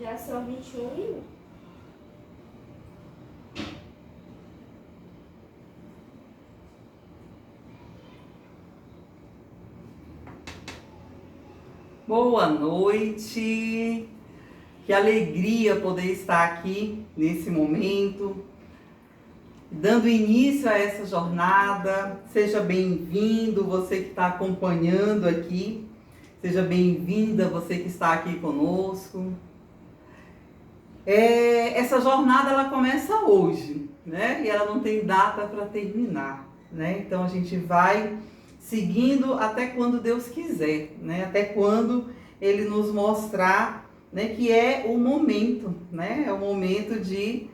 Já são 21 minutos. Boa noite, que alegria poder estar aqui nesse momento, dando início a essa jornada. Seja bem-vindo, você que está acompanhando aqui, seja bem-vinda, você que está aqui conosco. Essa jornada ela começa hoje, né? E ela não tem data para terminar, né? Então a gente vai seguindo até quando Deus quiser, né? Até quando Ele nos mostrar, né, que é o momento, né? É o momento de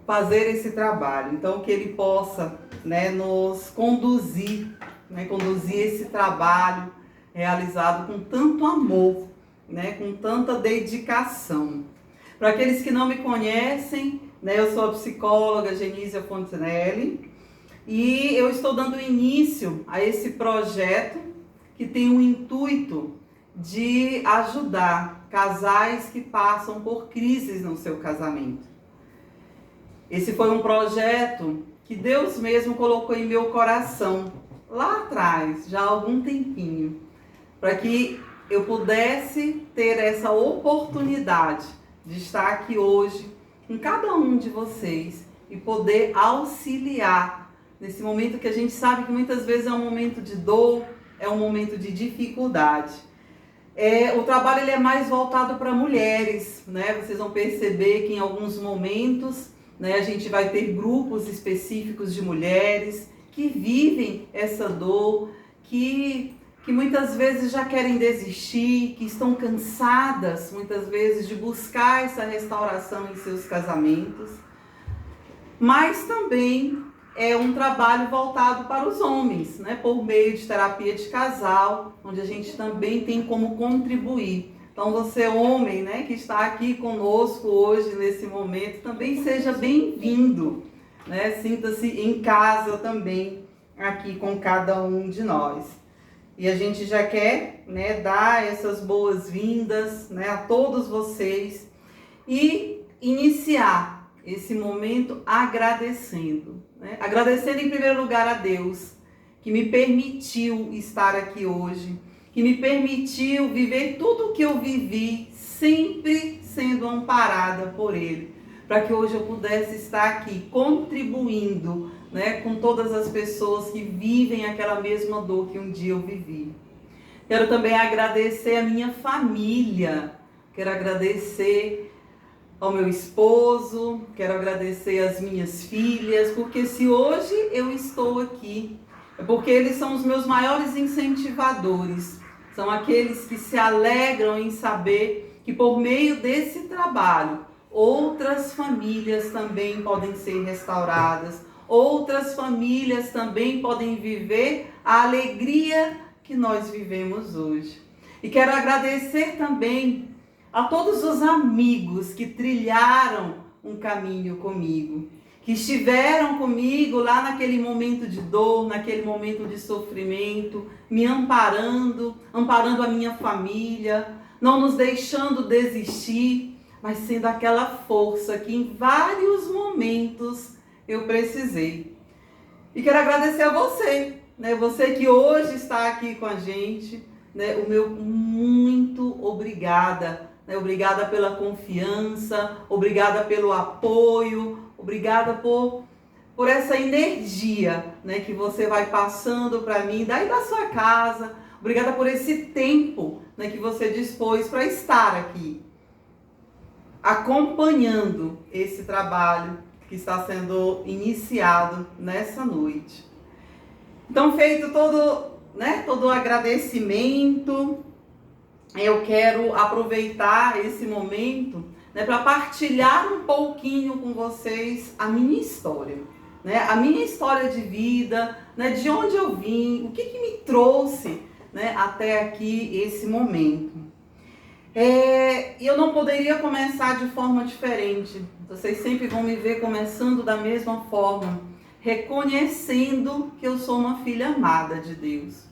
fazer esse trabalho. Então que Ele possa, né, nos conduzir, né? Conduzir esse trabalho realizado com tanto amor, né? Com tanta dedicação. Para aqueles que não me conhecem, né? Eu sou a psicóloga Genísia Fontenelle. E eu estou dando início a esse projeto que tem o intuito de ajudar casais que passam por crises no seu casamento. Esse foi um projeto que Deus mesmo colocou em meu coração, lá atrás, já há algum tempinho, para que eu pudesse ter essa oportunidade de estar aqui hoje com cada um de vocês e poder auxiliar nesse momento que a gente sabe que muitas vezes é um momento de dor, é um momento de dificuldade. O trabalho ele é mais voltado para mulheres, né? Vocês vão perceber que em alguns momentos, né, a gente vai ter grupos específicos de mulheres que vivem essa dor, que muitas vezes já querem desistir, que estão cansadas muitas vezes de buscar essa restauração em seus casamentos. Mas também é um trabalho voltado para os homens, né? Por meio de terapia de casal, onde a gente também tem como contribuir. Então você, homem, né, que está aqui conosco hoje, nesse momento, também seja bem-vindo, né? Sinta-se em casa também, aqui com cada um de nós. E a gente já quer, né, dar essas boas-vindas, né, a todos vocês e iniciar esse momento agradecendo, né? Agradecendo em primeiro lugar a Deus, que me permitiu estar aqui hoje, que me permitiu viver tudo o que eu vivi, sempre sendo amparada por Ele, para que hoje eu pudesse estar aqui contribuindo, né, com todas as pessoas que vivem aquela mesma dor que um dia eu vivi. Quero também agradecer a minha família, quero agradecer ao meu esposo, quero agradecer às minhas filhas, porque se hoje eu estou aqui, é porque eles são os meus maiores incentivadores, são aqueles que se alegram em saber que por meio desse trabalho, outras famílias também podem ser restauradas, outras famílias também podem viver a alegria que nós vivemos hoje. E quero agradecer também a todos os amigos que trilharam um caminho comigo, que estiveram comigo lá naquele momento de dor, naquele momento de sofrimento, me amparando a minha família, não nos deixando desistir, mas sendo aquela força que em vários momentos eu precisei. E quero agradecer a você, né? Você que hoje está aqui com a gente, né? O meu muito obrigada. Obrigada pela confiança, obrigada pelo apoio, obrigada por essa energia, né, que você vai passando para mim, daí da sua casa. Obrigada por esse tempo, né, que você dispôs para estar aqui, acompanhando esse trabalho que está sendo iniciado nessa noite. Então, feito todo o agradecimento, eu quero aproveitar esse momento, né, para partilhar um pouquinho com vocês a minha história, né, a minha história de vida, né, de onde eu vim, o que me trouxe, né, até aqui esse momento. E eu não poderia começar de forma diferente. Vocês sempre vão me ver começando da mesma forma, reconhecendo que eu sou uma filha amada de Deus.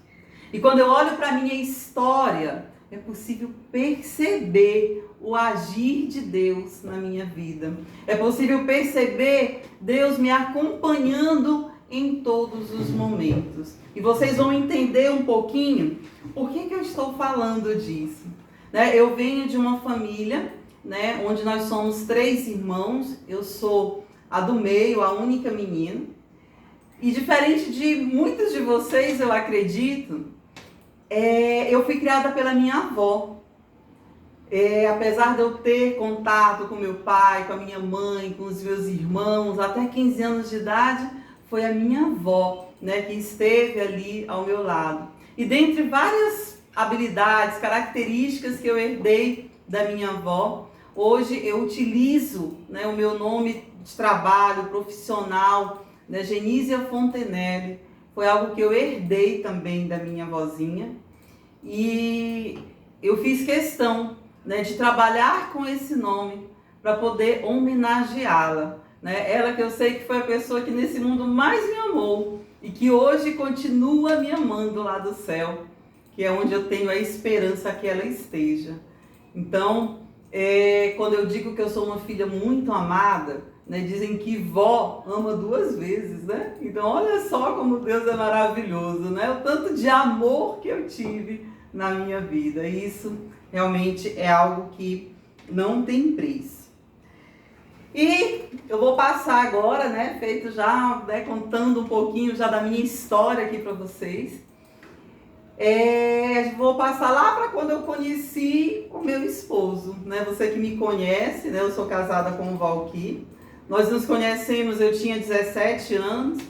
E quando eu olho para a minha história, é possível perceber o agir de Deus na minha vida. É possível perceber Deus me acompanhando em todos os momentos. E vocês vão entender um pouquinho por que eu estou falando disso. Eu venho de uma família, onde nós somos 3 irmãos. Eu sou a do meio, a única menina. E diferente de muitos de vocês, eu acredito, eu fui criada pela minha avó. Apesar de eu ter contato com meu pai, com a minha mãe, com os meus irmãos, até 15 anos de idade, foi a minha avó, que esteve ali ao meu lado. E dentre várias habilidades, características que eu herdei da minha avó, hoje eu utilizo o meu nome de trabalho profissional, Genísia Fontenelle. Foi algo que eu herdei também da minha avózinha. E eu fiz questão de trabalhar com esse nome para poder homenageá-la. Ela que eu sei que foi a pessoa que nesse mundo mais me amou e que hoje continua me amando lá do céu, que é onde eu tenho a esperança que ela esteja. Então, quando eu digo que eu sou uma filha muito amada, dizem que vó ama 2 vezes, Então, olha só como Deus é maravilhoso, O tanto de amor que eu tive na minha vida. E isso realmente é algo que não tem preço. E eu vou passar agora, feito já, contando um pouquinho já da minha história aqui para vocês. Vou passar lá para quando eu conheci o meu esposo, Você que me conhece, eu sou casada com o Valquir. Nós nos conhecemos, eu tinha 17 anos.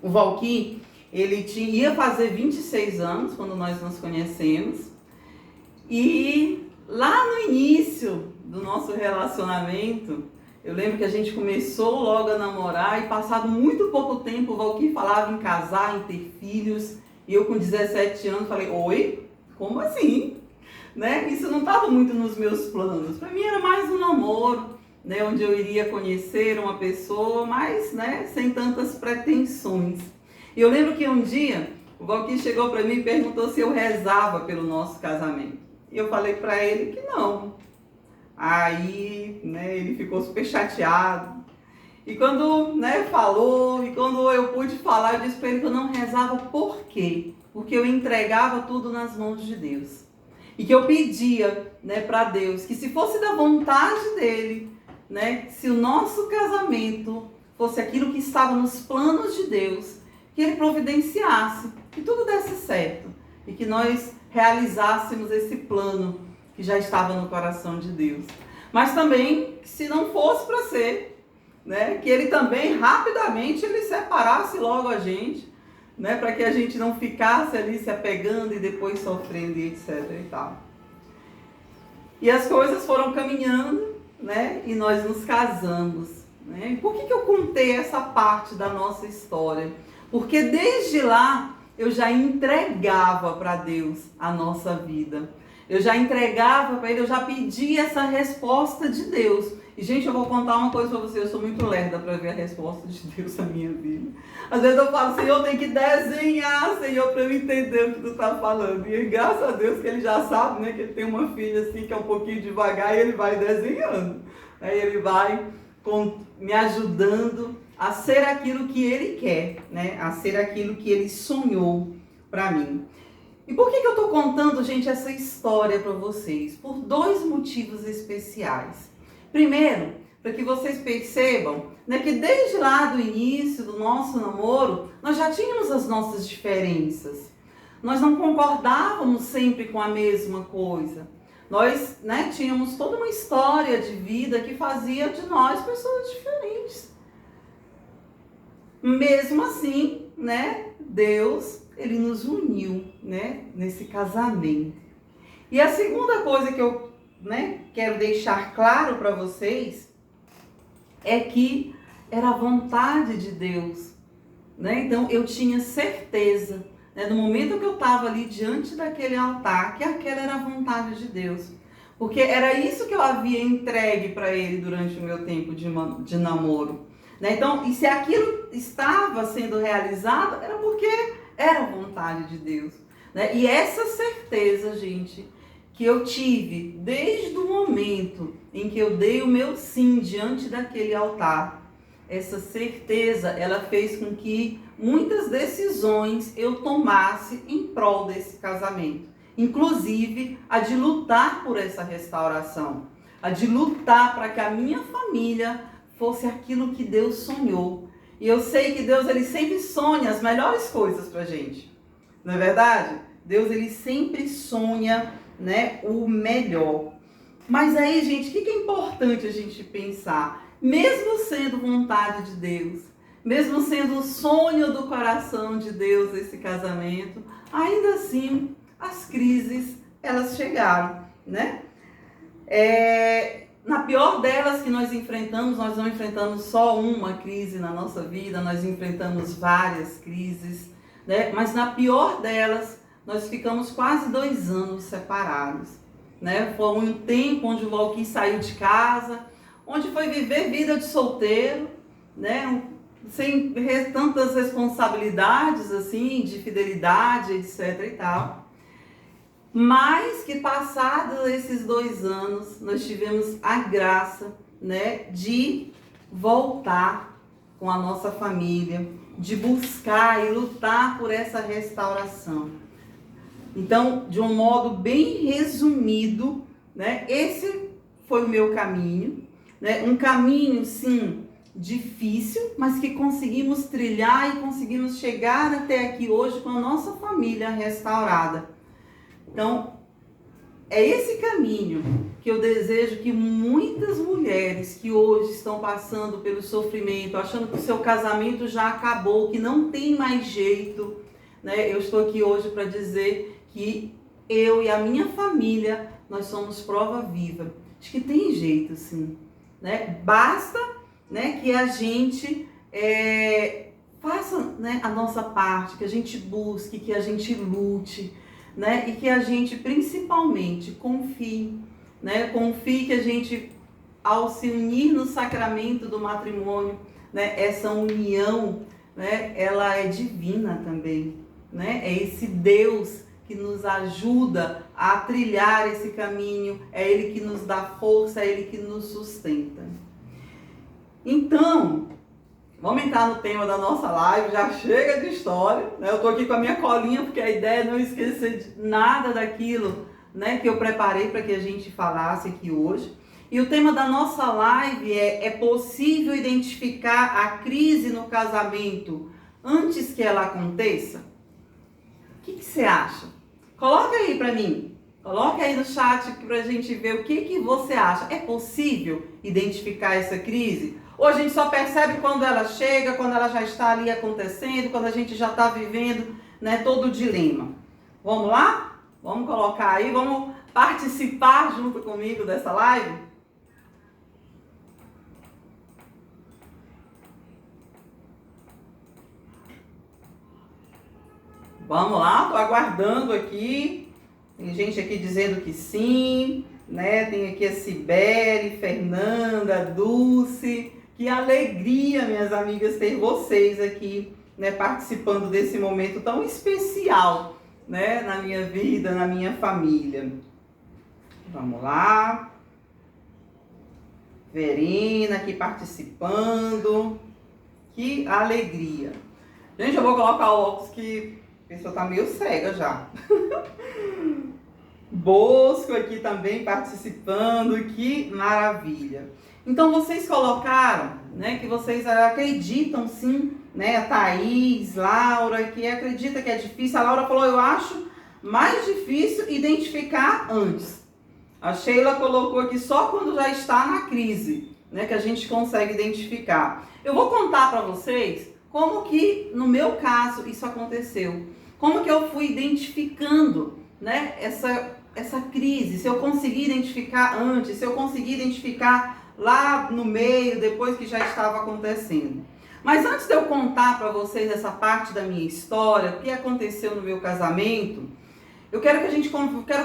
O Valquir, ele ia fazer 26 anos quando nós nos conhecemos. E lá no início do nosso relacionamento, eu lembro que a gente começou logo a namorar e passado muito pouco tempo o Valquir falava em casar, em ter filhos. E eu com 17 anos falei, oi? Como assim? Isso não estava muito nos meus planos. Para mim era mais um namoro, onde eu iria conhecer uma pessoa, mas sem tantas pretensões. E eu lembro que um dia o Valquir chegou para mim e perguntou se eu rezava pelo nosso casamento. E eu falei para ele que não. Aí, ele ficou super chateado. E quando, falou, e quando eu pude falar, eu disse para ele que eu não rezava. Por quê? Porque eu entregava tudo nas mãos de Deus. E que eu pedia, para Deus, que se fosse da vontade dele, se o nosso casamento fosse aquilo que estava nos planos de Deus, que ele providenciasse, que tudo desse certo. E que nós realizássemos esse plano que já estava no coração de Deus. Mas também, se não fosse para ser, que ele também rapidamente ele separasse logo a gente, para que a gente não ficasse ali se apegando e depois sofrendo e etc e tal. E as coisas foram caminhando, e nós nos casamos. E por que eu contei essa parte da nossa história? Porque desde lá eu já entregava para Deus a nossa vida. Eu já entregava para Ele, eu já pedia essa resposta de Deus. E, gente, eu vou contar uma coisa para vocês. Eu sou muito lerda para ver a resposta de Deus na minha vida. Às vezes eu falo, Senhor, tem que desenhar, Senhor, para eu entender o que Tu está falando. E graças a Deus que Ele já sabe, que Ele tem uma filha assim que é um pouquinho devagar e Ele vai desenhando. Aí Ele vai me ajudando a ser aquilo que Ele quer, a ser aquilo que Ele sonhou para mim. E por que eu estou contando, gente, essa história para vocês? Por 2 motivos especiais. Primeiro, para que vocês percebam que desde lá do início do nosso namoro, nós já tínhamos as nossas diferenças. Nós não concordávamos sempre com a mesma coisa. Nós tínhamos toda uma história de vida que fazia de nós pessoas diferentes. Mesmo assim, Deus, Ele nos uniu, nesse casamento. E a segunda coisa que eu, quero deixar claro para vocês é que era a vontade de Deus, Então, eu tinha certeza, no momento que eu estava ali diante daquele altar, que aquela era a vontade de Deus. Porque era isso que eu havia entregue para Ele durante o meu tempo de namoro. Então, e se aquilo estava sendo realizado, era porque era a vontade de Deus. né? E essa certeza, gente, que eu tive desde o momento em que eu dei o meu sim diante daquele altar, essa certeza, ela fez com que muitas decisões eu tomasse em prol desse casamento. Inclusive, a de lutar por essa restauração, a de lutar para que a minha família fosse aquilo que Deus sonhou. E eu sei que Deus, ele sempre sonha as melhores coisas pra gente. Não é verdade? Deus, ele sempre sonha, né, o melhor. Mas aí, gente, o que é importante a gente pensar? Mesmo sendo vontade de Deus, mesmo sendo o sonho do coração de Deus esse casamento, ainda assim as crises, elas chegaram, né? Na pior delas que nós enfrentamos, nós não enfrentamos só uma crise na nossa vida, nós enfrentamos várias crises, né? Mas na pior delas, nós ficamos quase 2 anos separados, né? Foi um tempo onde o Valquim saiu de casa, onde foi viver vida de solteiro, né? Sem tantas responsabilidades, assim, de fidelidade, etc e tal. Mas que passados esses 2 anos, nós tivemos a graça, né, de voltar com a nossa família, de buscar e lutar por essa restauração. Então, de um modo bem resumido, né, esse foi o meu caminho, né, um caminho, sim, difícil, mas que conseguimos trilhar e conseguimos chegar até aqui hoje com a nossa família restaurada. Então, é esse caminho que eu desejo que muitas mulheres que hoje estão passando pelo sofrimento, achando que o seu casamento já acabou, que não tem mais jeito, né? Eu estou aqui hoje para dizer que eu e a minha família, nós somos prova viva de que tem jeito, sim, né? Basta, né, que a gente faça, né, a nossa parte, que a gente busque, que a gente lute, né, e que a gente principalmente confie, né, confie que a gente, ao se unir no sacramento do matrimônio, né, essa união, né, ela é divina também, né, é esse Deus que nos ajuda a trilhar esse caminho, é Ele que nos dá força, é Ele que nos sustenta. Então, vamos entrar no tema da nossa live, já chega de história, né? Eu tô aqui com a minha colinha porque a ideia é não esquecer de nada daquilo, né, que eu preparei para que a gente falasse aqui hoje. E o tema da nossa live é possível identificar a crise no casamento antes que ela aconteça? O que você acha? Coloca aí para mim, coloca aí no chat para a gente ver o que você acha. É possível identificar essa crise? Ou a gente só percebe quando ela chega, quando ela já está ali acontecendo, quando a gente já está vivendo, né, todo o dilema. Vamos lá? Vamos colocar aí, vamos participar junto comigo dessa live? Vamos lá, estou aguardando aqui. Tem gente aqui dizendo que sim, né? Tem aqui a Cibele, Fernanda, Dulce. Que alegria, minhas amigas, ter vocês aqui, né, participando desse momento tão especial, né, na minha vida, na minha família. Vamos lá. Verena aqui participando. Que alegria. Gente, eu vou colocar o óculos que a pessoa tá meio cega já. Bosco aqui também participando. Que maravilha. Então, vocês colocaram, né, que vocês acreditam, sim, né, a Thaís, Laura, que acredita que é difícil. A Laura falou, eu acho mais difícil identificar antes. A Sheila colocou aqui só quando já está na crise, né, que a gente consegue identificar. Eu vou contar para vocês como que, no meu caso, isso aconteceu. Como que eu fui identificando, né, essa crise, se eu consegui identificar antes, se eu consegui identificar lá no meio, depois que já estava acontecendo. Mas antes de eu contar para vocês essa parte da minha história, o que aconteceu no meu casamento, eu quero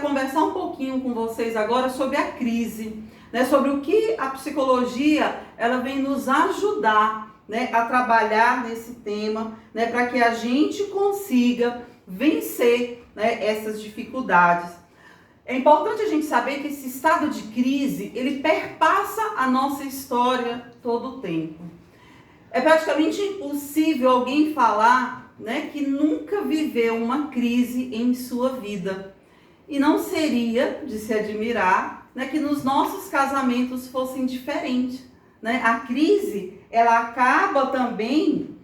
conversar um pouquinho com vocês agora sobre a crise, né, sobre o que a psicologia ela vem nos ajudar, né, a trabalhar nesse tema, né, para que a gente consiga vencer, né, essas dificuldades. É importante a gente saber que esse estado de crise, ele perpassa a nossa história todo o tempo. É praticamente impossível alguém falar, né, que nunca viveu uma crise em sua vida. E não seria de se admirar, né, que nos nossos casamentos fossem diferentes, né? A crise, ela acaba também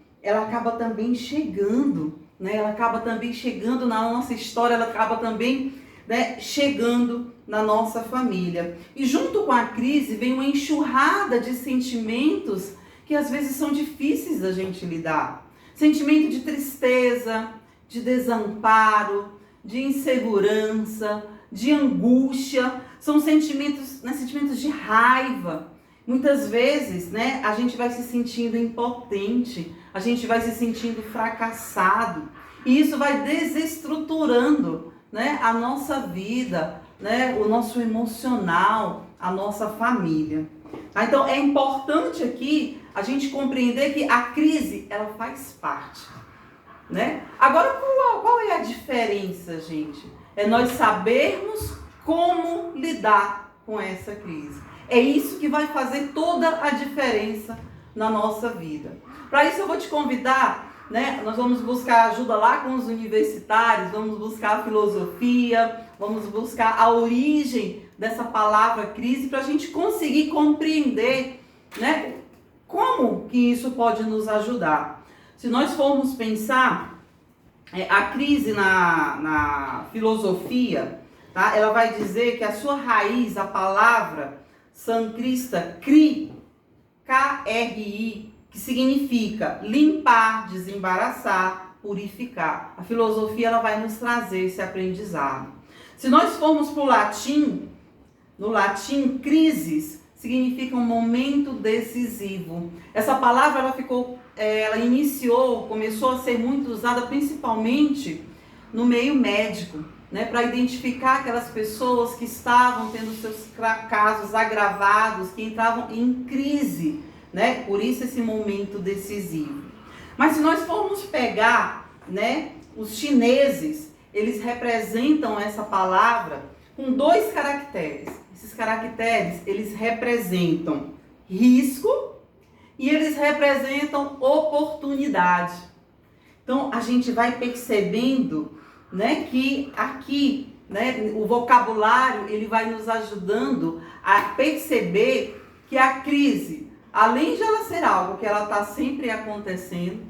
chegando, né? Ela acaba também chegando na nossa história, ela acaba também, né, chegando na nossa família. E junto com a crise vem uma enxurrada de sentimentos que às vezes são difíceis da gente lidar. Sentimento de tristeza, de desamparo, de insegurança, de angústia, são sentimentos, né, sentimentos de raiva. Muitas vezes, né, a gente vai se sentindo impotente, a gente vai se sentindo fracassado, e isso vai desestruturando, né, a nossa vida, né, o nosso emocional, a nossa família. Então é importante aqui a gente compreender que a crise, ela faz parte, né? Agora, qual é a diferença, gente? É nós sabermos como lidar com essa crise. É isso que vai fazer toda a diferença na nossa vida. Para isso eu vou te convidar, né? Nós vamos buscar ajuda lá com os universitários, vamos buscar a filosofia, vamos buscar a origem dessa palavra crise para a gente conseguir compreender, né, como que isso pode nos ajudar. Se nós formos pensar, a crise na filosofia, tá? Ela vai dizer que a sua raiz, a palavra sânscrita kri, K-R-I, que significa limpar, desembaraçar, purificar. A filosofia, ela vai nos trazer esse aprendizado. Se nós formos para o latim, no latim, crisis significa um momento decisivo. Essa palavra, ela começou a ser muito usada principalmente no meio médico, né, para identificar aquelas pessoas que estavam tendo seus casos agravados, que entravam em crise, né, por isso esse momento decisivo. Mas se nós formos pegar, né, os chineses, eles representam essa palavra com 2 caracteres. Esses caracteres, eles representam risco e eles representam oportunidade. Então, a gente vai percebendo, né, que aqui, né, o vocabulário, ele vai nos ajudando a perceber que a crise, além de ela ser algo que ela está sempre acontecendo,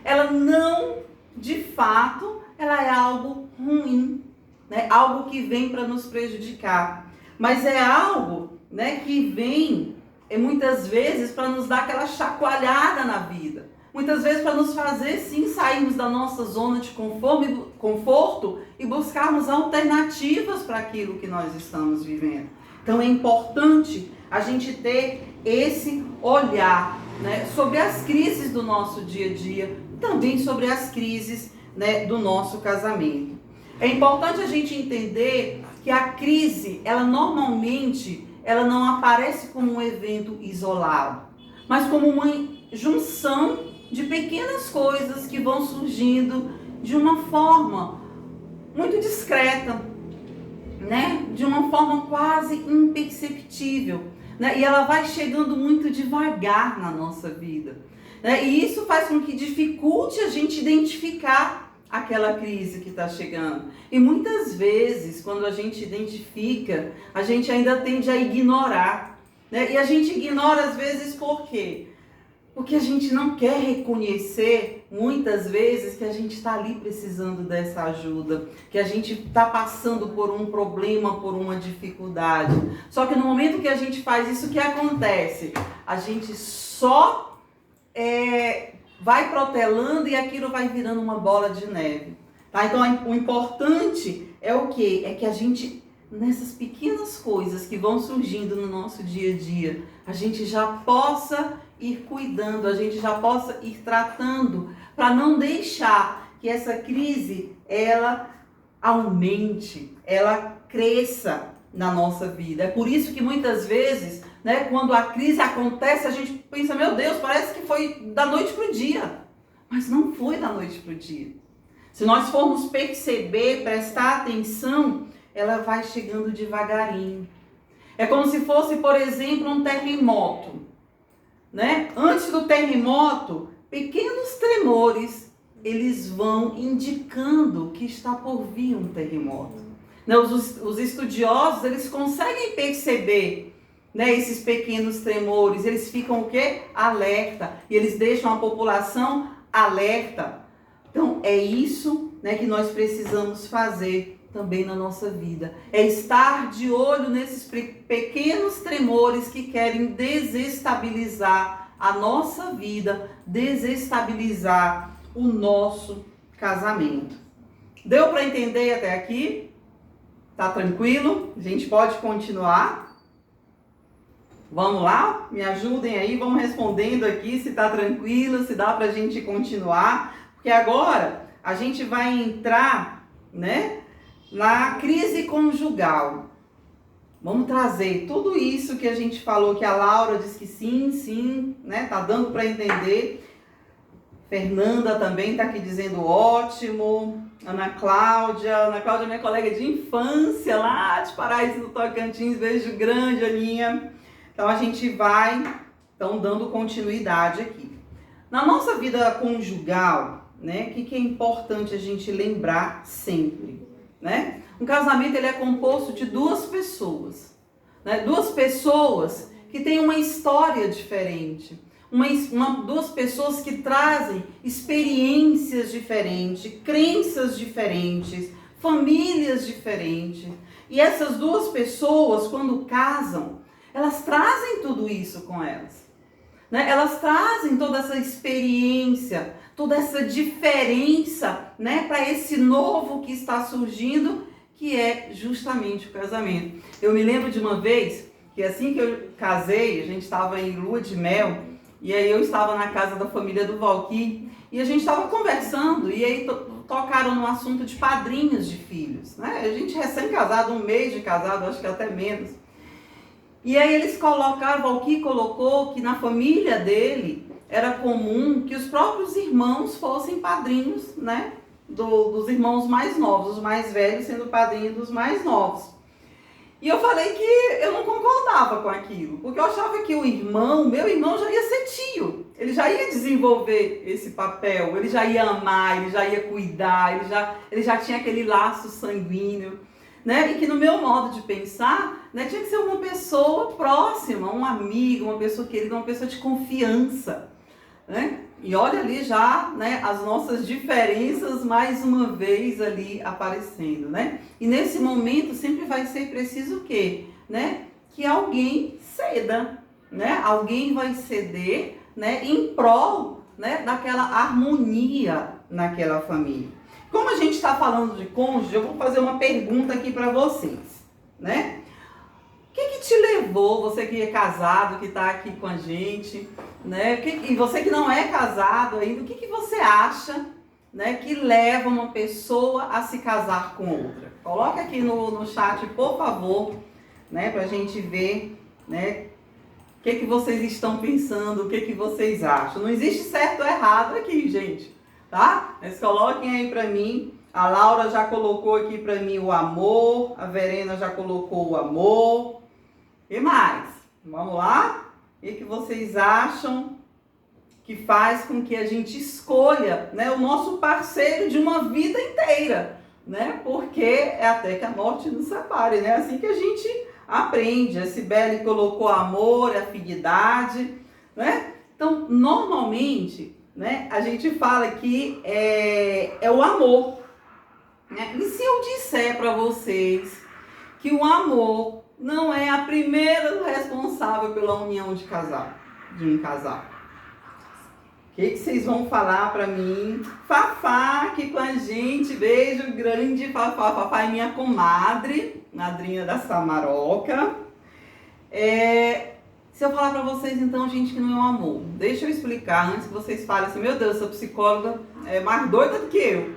ela não, de fato, ela é algo ruim, né, algo que vem para nos prejudicar. Mas é algo, né, que vem muitas vezes para nos dar aquela chacoalhada na vida. Muitas vezes para nos fazer, sim, sairmos da nossa zona de conforto e buscarmos alternativas para aquilo que nós estamos vivendo. Então é importante a gente ter esse olhar, né, sobre as crises do nosso dia a dia, também sobre as crises, né, do nosso casamento. É importante a gente entender que a crise, ela normalmente, ela não aparece como um evento isolado, mas como uma junção de pequenas coisas que vão surgindo de uma forma muito discreta, né? De uma forma quase imperceptível, né? E ela vai chegando muito devagar na nossa vida, né? E isso faz com que dificulte a gente identificar aquela crise que está chegando. E muitas vezes, quando a gente identifica, a gente ainda tende a ignorar, né? E a gente ignora às vezes por quê? Porque a gente não quer reconhecer, muitas vezes, que a gente está ali precisando dessa ajuda, que a gente está passando por um problema, por uma dificuldade. Só que no momento que a gente faz isso, o que acontece? A gente só vai protelando e aquilo vai virando uma bola de neve. Tá? Então, o importante é o quê? É que a gente, nessas pequenas coisas que vão surgindo no nosso dia a dia, a gente já possa ir cuidando, a gente já possa ir tratando, para não deixar que essa crise, ela aumente, ela cresça na nossa vida. É por isso que muitas vezes né? Quando a crise acontece, a gente pensa, meu Deus, parece que foi da noite para o dia. Mas não foi da noite para o dia. Se nós formos perceber, prestar atenção, ela vai chegando devagarinho. É como se fosse, por exemplo, um terremoto, né? Antes do terremoto, pequenos tremores, eles vão indicando que está por vir um terremoto. Né? Os estudiosos, eles conseguem perceber, né, esses pequenos tremores, eles ficam o quê? Alerta, e eles deixam a população alerta. Então, é isso, né, que nós precisamos fazer também na nossa vida. É estar de olho nesses pequenos tremores que querem desestabilizar a nossa vida, desestabilizar o nosso casamento. Deu para entender até aqui? Tá tranquilo? A gente pode continuar? Vamos lá? Me ajudem aí, vamos respondendo aqui se tá tranquilo, se dá pra gente continuar. Porque agora a gente vai entrar, né, na crise conjugal. Vamos trazer tudo isso que a gente falou, que a Laura disse que sim, né, tá dando para entender. Fernanda também tá aqui dizendo ótimo. Ana Cláudia é minha colega de infância lá de Paraíso do Tocantins, beijo grande, Aninha. Então a gente vai, dando continuidade aqui. Na nossa vida conjugal, né, o que é importante a gente lembrar sempre, né? Um casamento, ele é composto de duas pessoas, né? Duas pessoas que têm uma história diferente, duas pessoas que trazem experiências diferentes, crenças diferentes, famílias diferentes. E essas duas pessoas, quando casam, elas trazem tudo isso com elas, né? Elas trazem toda essa experiência, toda essa diferença, né, para esse novo que está surgindo, que é justamente o casamento. Eu me lembro de uma vez que assim que eu casei, a gente estava em lua de mel, e aí eu estava na casa da família do Valquir, e a gente estava conversando, e aí tocaram no assunto de padrinhos de filhos, né? A gente recém-casado, 1 mês de casado, acho que até menos. E aí eles colocaram, o Valquir colocou que na família dele era comum que os próprios irmãos fossem padrinhos, né, dos irmãos mais novos, os mais velhos sendo padrinhos dos mais novos. E eu falei que eu não concordava com aquilo, porque eu achava que meu irmão já ia ser tio, ele já ia desenvolver esse papel, ele já ia amar, ele já ia cuidar, ele já tinha aquele laço sanguíneo, né? E que no meu modo de pensar, né, tinha que ser uma pessoa próxima, um amigo, uma pessoa querida, uma pessoa de confiança, né? E olha ali já, né, as nossas diferenças mais uma vez ali aparecendo, né? E nesse momento sempre vai ser preciso o quê? Né? Que alguém ceda, né? Alguém vai ceder, né, em prol, né, daquela harmonia naquela família. Como a gente está falando de cônjuge, eu vou fazer uma pergunta aqui para vocês, né? O que te levou, você que é casado, que está aqui com a gente, né? E você que não é casado ainda, o que você acha, né, que leva uma pessoa a se casar com outra? Coloca aqui no chat, por favor, né, para a gente ver, né, o que vocês estão pensando, o que vocês acham. Não existe certo ou errado aqui, gente, tá? Mas coloquem aí para mim. A Laura já colocou aqui para mim o amor, a Verena já colocou o amor. E mais? Vamos lá? O que vocês acham que faz com que a gente escolha, né, o nosso parceiro de uma vida inteira, né? Porque é até que a morte nos separe, né? Assim que a gente aprende. A Cibele colocou amor, afinidade, né? Então, normalmente, né, a gente fala que é o amor, né? E se eu disser para vocês que o amor não é a primeira responsável pela união de um casal? O que vocês vão falar para mim? Fafá aqui com a gente, beijo grande, Fafá. Fafá é minha comadre, madrinha da Samaroca. Se eu falar para vocês então, gente, que não é um amor, deixa eu explicar antes que vocês falem assim, meu Deus, essa psicóloga é mais doida do que eu.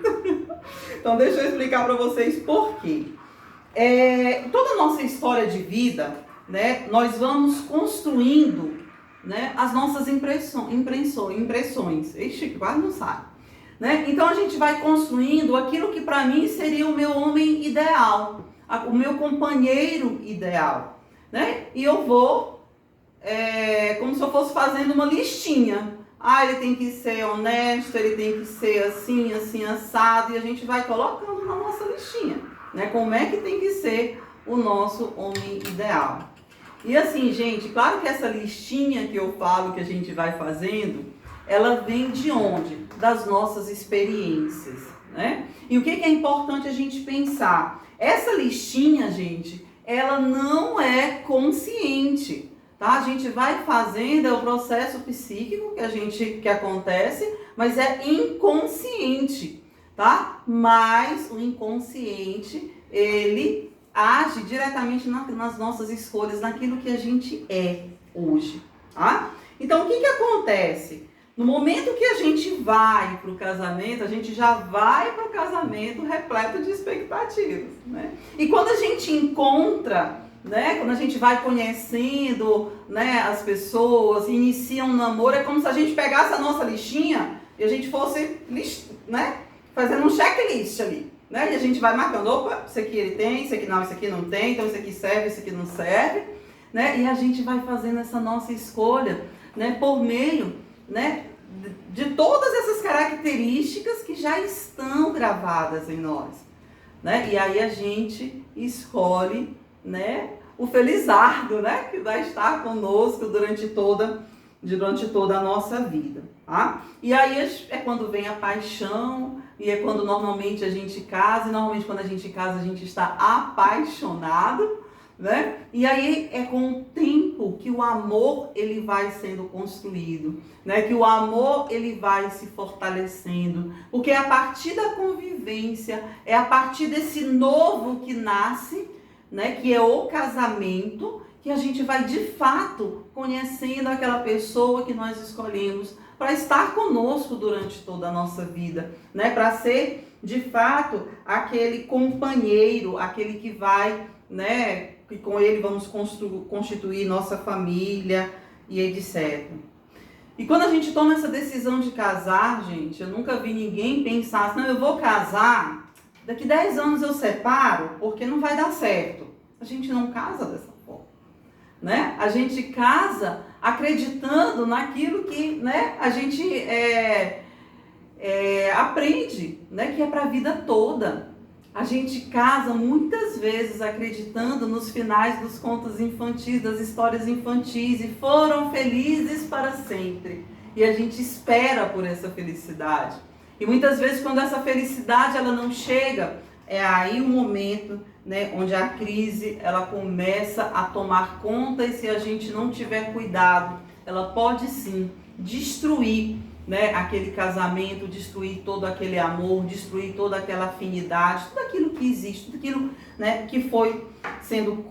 Então deixa eu explicar para vocês por quê. Toda a nossa história de vida, né, nós vamos construindo, né, as nossas impressões. Ixi, quase não sai. Né? Então a gente vai construindo aquilo que para mim seria o meu homem ideal, o meu companheiro ideal. Né? E eu vou, como se eu fosse fazendo uma listinha. Ah, ele tem que ser honesto, ele tem que ser assim, assim, assado. E a gente vai colocando na nossa listinha. Né? Como é que tem que ser o nosso homem ideal. E assim, gente, claro que essa listinha que eu falo que a gente vai fazendo, ela vem de onde? Das nossas experiências, né? E o que é importante a gente pensar? Essa listinha, gente, ela não é consciente, tá? A gente vai fazendo, é o processo psíquico que acontece, mas é inconsciente, tá? Mas o inconsciente, ele age diretamente nas nossas escolhas, naquilo que a gente é hoje, tá? Então, o que acontece? No momento que a gente vai para o casamento, a gente já vai para o casamento repleto de expectativas, né? E quando a gente encontra, né, quando a gente vai conhecendo, né, as pessoas, inicia um namoro, é como se a gente pegasse a nossa listinha e a gente fosse, né, fazendo um checklist ali. Né? E a gente vai marcando, opa, isso aqui ele tem, isso aqui não tem, então isso aqui serve, isso aqui não serve, né? E a gente vai fazendo essa nossa escolha, né, por meio, né, de todas essas características que já estão gravadas em nós, né? E aí a gente escolhe, né, o felizardo, né, que vai estar conosco durante toda a nossa vida, tá? E aí é quando vem a paixão, e é quando normalmente a gente casa, e normalmente quando a gente casa a gente está apaixonado, né? E aí é com o tempo que o amor ele vai sendo construído, né? Que o amor ele vai se fortalecendo, porque é a partir da convivência, é a partir desse novo que nasce, né? Que é o casamento, que a gente vai de fato conhecendo aquela pessoa que nós escolhemos para estar conosco durante toda a nossa vida, né? Para ser de fato aquele companheiro, aquele que vai, né? Que com ele vamos constituir nossa família e etc. E quando a gente toma essa decisão de casar, gente, eu nunca vi ninguém pensar assim, não, eu vou casar, daqui 10 anos eu separo, porque não vai dar certo. A gente não casa dessa forma, né? A gente casa acreditando naquilo que, né, a gente aprende, né, que é para a vida toda. A gente casa muitas vezes acreditando nos finais dos contos infantis, das histórias infantis, e foram felizes para sempre. E a gente espera por essa felicidade. E muitas vezes quando essa felicidade ela não chega, é aí o momento, né, onde a crise ela começa a tomar conta, e se a gente não tiver cuidado, ela pode sim destruir, né, aquele casamento, destruir todo aquele amor, destruir toda aquela afinidade, tudo aquilo que existe, tudo aquilo, né, que foi sendo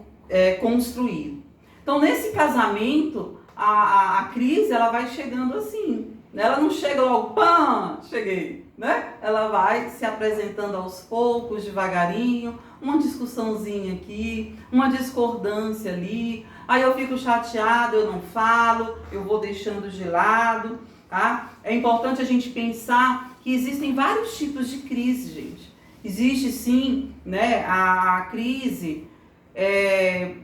construído. Então, nesse casamento, a crise ela vai chegando assim, né? Ela não chega logo, pã, cheguei, né? Ela vai se apresentando aos poucos, devagarinho, uma discussãozinha aqui, uma discordância ali, aí eu fico chateada, eu não falo, eu vou deixando de lado, tá? É importante a gente pensar que existem vários tipos de crise, gente. Existe sim, né, a crise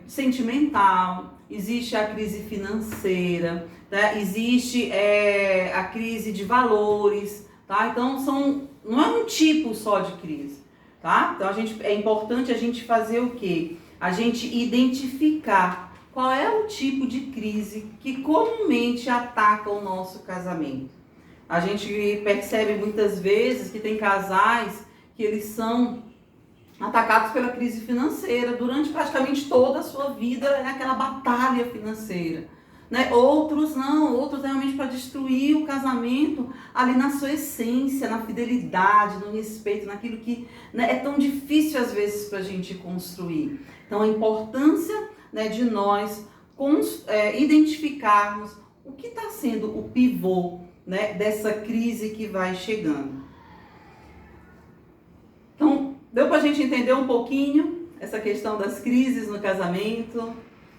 sentimental, existe a crise financeira, tá? Existe a crise de valores, tá? Então não é um tipo só de crise, tá? Então é importante a gente fazer o quê? A gente identificar qual é o tipo de crise que comumente ataca o nosso casamento. A gente percebe muitas vezes que tem casais que eles são atacados pela crise financeira durante praticamente toda a sua vida, é aquela batalha financeira, né? Outros não, outros realmente para destruir o casamento ali na sua essência, na fidelidade, no respeito, naquilo que, né, é tão difícil às vezes para a gente construir. Então a importância, né, de nós identificarmos o que está sendo o pivô, né, dessa crise que vai chegando. Então, deu para a gente entender um pouquinho essa questão das crises no casamento?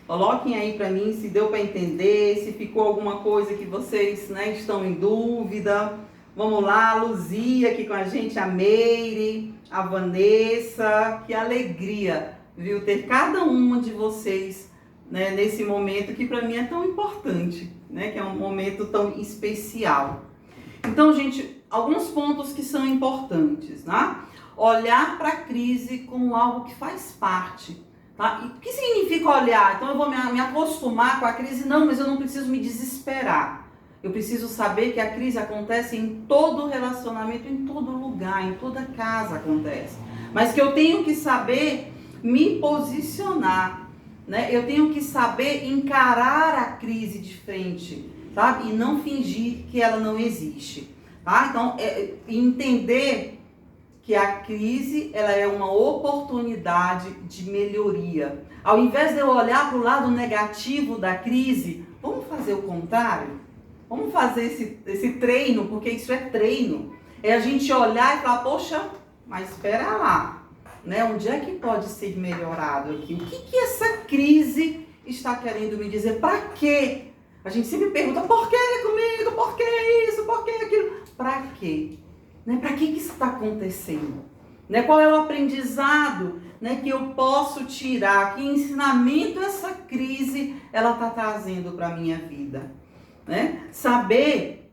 Coloquem aí para mim se deu para entender, se ficou alguma coisa que vocês, né, estão em dúvida. Vamos lá, a Luzia aqui com a gente, a Meire, a Vanessa. Que alegria, viu, ter cada uma de vocês, né, nesse momento que para mim é tão importante, né, que é um momento tão especial. Então, gente, alguns pontos que são importantes, né? Olhar para a crise como algo que faz parte. Tá? E o que significa olhar? Então eu vou me acostumar com a crise? Não, mas eu não preciso me desesperar. Eu preciso saber que a crise acontece em todo relacionamento, em todo lugar, em toda casa acontece. Mas que eu tenho que saber me posicionar, né? Eu tenho que saber encarar a crise de frente, sabe? E não fingir que ela não existe, tá? Então, entender que a crise, ela é uma oportunidade de melhoria. Ao invés de eu olhar para o lado negativo da crise, vamos fazer o contrário? Vamos fazer esse treino, porque isso é treino. É a gente olhar e falar, poxa, mas espera lá, né? Onde é que pode ser melhorado aqui? O que essa crise está querendo me dizer? Para quê? A gente sempre pergunta, por que comigo? Por que isso? Por que aquilo? Para quê? Né? Para que isso está acontecendo? Né? Qual é o aprendizado, né, que eu posso tirar? Que ensinamento essa crise ela está trazendo para a minha vida? Né? Saber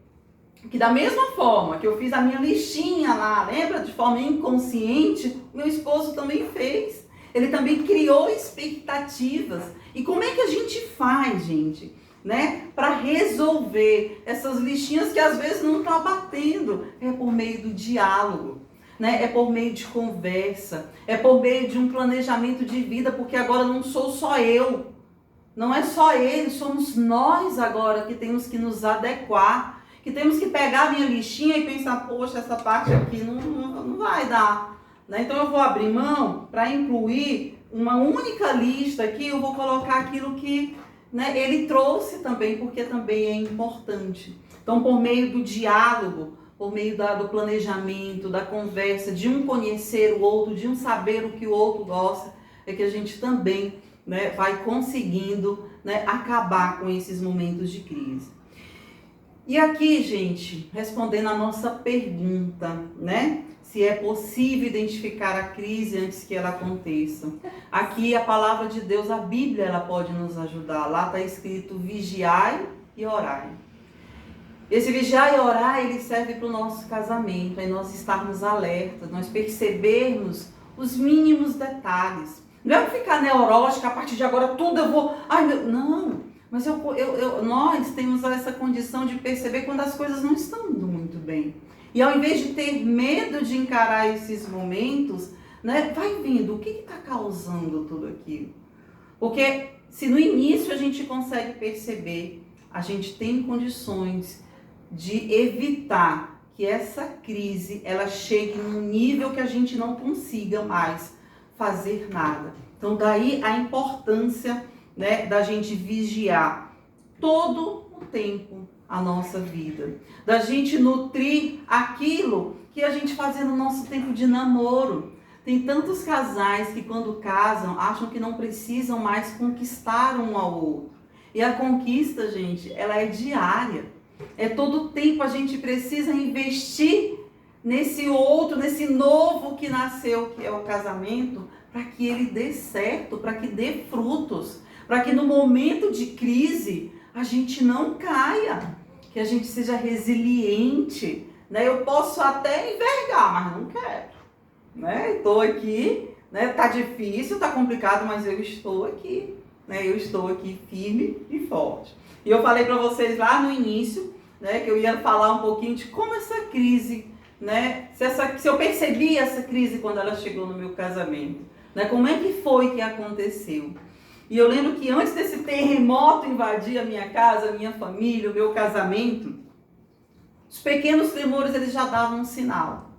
que da mesma forma que eu fiz a minha listinha lá, lembra? De forma inconsciente, meu esposo também fez. Ele também criou expectativas. E como é que a gente faz, gente? Né, para resolver essas listinhas que às vezes não estão batendo? É por meio do diálogo, né? É por meio de conversa, é por meio de um planejamento de vida, porque agora não sou só eu, não é só ele, somos nós agora que temos que nos adequar, que temos que pegar a minha listinha e pensar, poxa, essa parte aqui não vai dar, né? Então eu vou abrir mão para incluir uma única lista aqui, eu vou colocar aquilo que, né, ele trouxe também, porque também é importante. Então, por meio do diálogo, por meio do planejamento, da conversa, de um conhecer o outro, de um saber o que o outro gosta, é que a gente também, né, vai conseguindo, né, acabar com esses momentos de crise. E aqui, gente, respondendo a nossa pergunta, né? Se é possível identificar a crise antes que ela aconteça. Aqui a palavra de Deus, a Bíblia, ela pode nos ajudar. Lá está escrito vigiai e orai. Esse vigiar e orar, ele serve para o nosso casamento, aí nós estarmos alertas, nós percebermos os mínimos detalhes. Não é ficar neurótica, a partir de agora tudo eu vou... Não, mas nós temos essa condição de perceber quando as coisas não estão indo muito bem. E ao invés de ter medo de encarar esses momentos, né, vai vendo o que está causando tudo aquilo. Porque se no início a gente consegue perceber, a gente tem condições de evitar que essa crise ela chegue num nível que a gente não consiga mais fazer nada. Então daí a importância, né, da gente vigiar todo o tempo a nossa vida, da gente nutrir aquilo que a gente fazia no nosso tempo de namoro. Tem tantos casais que quando casam acham que não precisam mais conquistar um ao outro. E a conquista, gente, ela é diária. É todo o tempo a gente precisa investir nesse outro, nesse novo que nasceu, que é o casamento, para que ele dê certo, para que dê frutos, para que no momento de crise a gente não caia, que a gente seja resiliente, né? Eu posso até envergar, mas não quero, né? Estou aqui, né? Tá difícil, tá complicado, mas eu estou aqui, né? Eu estou aqui firme e forte. E eu falei para vocês lá no início, né, que eu ia falar um pouquinho de como essa crise, né? Se eu percebi essa crise quando ela chegou no meu casamento, né? Como é que foi que aconteceu? E eu lembro que antes desse terremoto invadir a minha casa, a minha família, o meu casamento, os pequenos tremores eles já davam um sinal,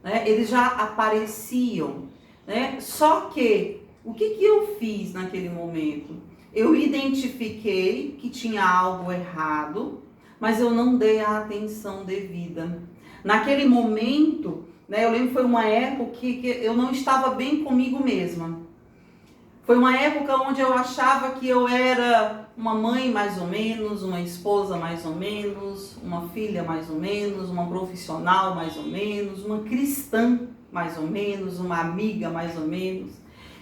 né? Eles já apareciam, né? Só que, o que eu fiz naquele momento? Eu identifiquei que tinha algo errado, mas eu não dei a atenção devida. Naquele momento, né, eu lembro que foi uma época que eu não estava bem comigo mesma. Foi uma época onde eu achava que eu era uma mãe mais ou menos, uma esposa mais ou menos, uma filha mais ou menos, uma profissional mais ou menos, uma cristã mais ou menos, uma amiga mais ou menos.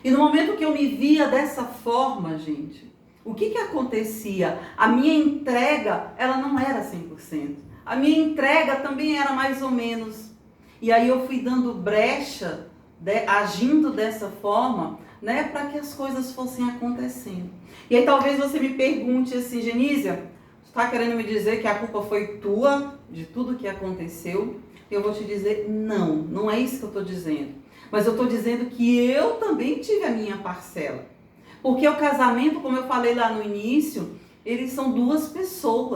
E no momento que eu me via dessa forma, gente, o que acontecia? A minha entrega, ela não era 100%. A minha entrega também era mais ou menos. E aí eu fui dando brecha, agindo dessa forma, né, para que as coisas fossem acontecendo. E aí talvez você me pergunte assim, Genísia, você está querendo me dizer que a culpa foi tua, de tudo que aconteceu? Eu vou te dizer, não, não é isso que eu estou dizendo. Mas eu estou dizendo que eu também tive a minha parcela. Porque o casamento, como eu falei lá no início, eles são duas pessoas.